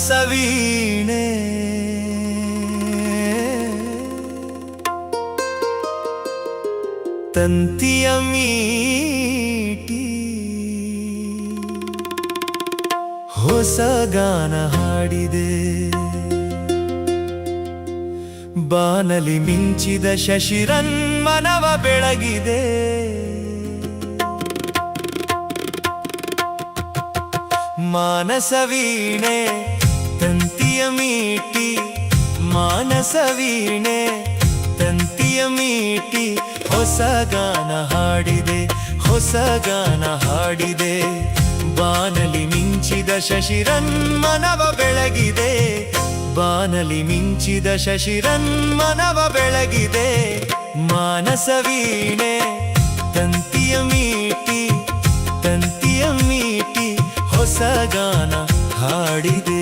ಮಾನಸ ವೀಣೆ ತಂತಿಯ ಮೀಟಿ ಹೊಸ ಗಾನ ಹಾಡಿದೆ ಬಾನಲಿ ಮಿಂಚಿದ ಶಶಿರನ್ಮನವ ಬೆಳಗಿದೆ ಮಾನಸ ವೀಣೆ ತಂತಿಯ ಮೀಟಿ ಮಾನಸ ವೀಣೆ ತಂತಿಯ ಮೀಟಿ ಹೊಸ ಗಾನ ಹಾಡಿದೆ ಹೊಸ ಗಾನ ಹಾಡಿದೆ ಬಾನಲಿ ಮಿಂಚಿದ ಶಶಿರನ್ಮನವ ಬೆಳಗಿದೆ ಬಾನಲಿ ಮಿಂಚಿದ ಶಶಿರನ್ಮನವ ಬೆಳಗಿದೆ ಮಾನಸ ವೀಣೆ ತಂತಿಯ ಮೀಟಿ ತಂತಿಯ ಮೀಟಿ ಹೊಸ ಗಾನ ಹಾಡಿದೆ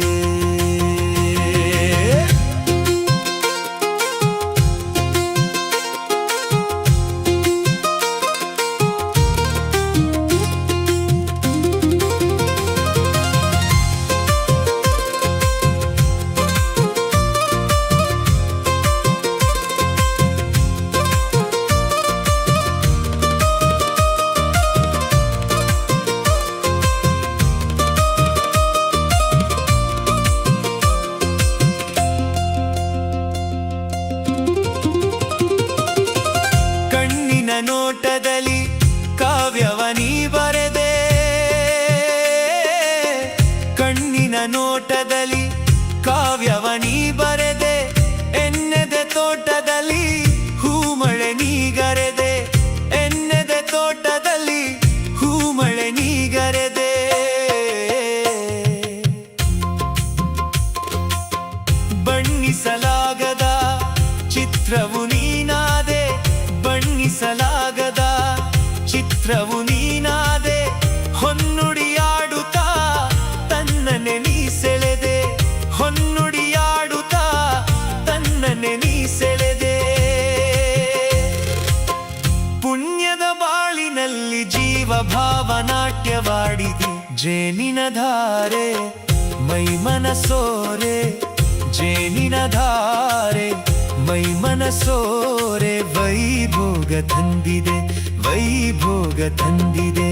ನೋಟದಲ್ಲಿ ಕಾವ್ಯವನಿ ಬರೆದೆ ಕಣ್ಣಿನ ನೋಟದಲ್ಲಿ ಕಾವ್ಯವನಿ ಬರೆದೆ ಎನ್ನೆದೆ ತೋಟದಲ್ಲಿ ಹೂಮಳೆ ನೀಗರೆದೆ ಎನ್ನೆದೆ ತೋಟದಲ್ಲಿ ಹೂಮಳೆ ನೀಗರೆದೆ ಬಣ್ಣಿಸಲಾಗದ ಚಿತ್ರವು ನೀನಾದೆ ಬಣ್ಣಿಸಲಾಗದ ಚಿತ್ರವು ನೀನಾದೆ ಹೊನ್ನುಡಿಯಾಡುತ್ತಾ ತನ್ನನೆ ನೀ ಸೆಳೆದೆ ಹೊನ್ನುಡಿಯಾಡುತ್ತಾ ತನ್ನನೆ ನೀ ಸೆಳೆದೆ ಪುಣ್ಯದ ಬಾಳಿನಲ್ಲಿ ಜೀವ ಭಾವನಾಟ್ಯವಾಡಿದೆ ಜೇನಿನ ಧಾರೆ ಮೈಮನ ಸೋರೆ ಜೇನಿನ ಧಾರೆ ಮೈಮನ ಸೋರೆ ವೈಭೋಗ ತಂದಿದೆ ವೈಭೋಗ ತಂದಿದೆ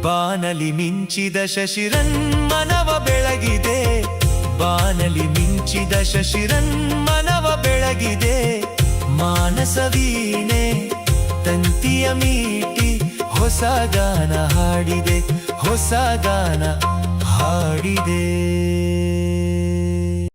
ಬಾನಲಿ ಮಿಂಚಿದ ಶಶಿರನ್ಮನವ ಬೆಳಗಿದೆ ಬಾನಲಿ ಮಿಂಚಿದ ಶಶಿರನ್ಮನವ ಬೆಳಗಿದೆ ಮಾನಸ ವೀಣೆ ತಂತಿಯ ಮೀಟಿ ಹೊಸ ಗಾನ ಹಾಡಿದೆ ಹೊಸ ಗಾನ ಹಾಡಿದೆ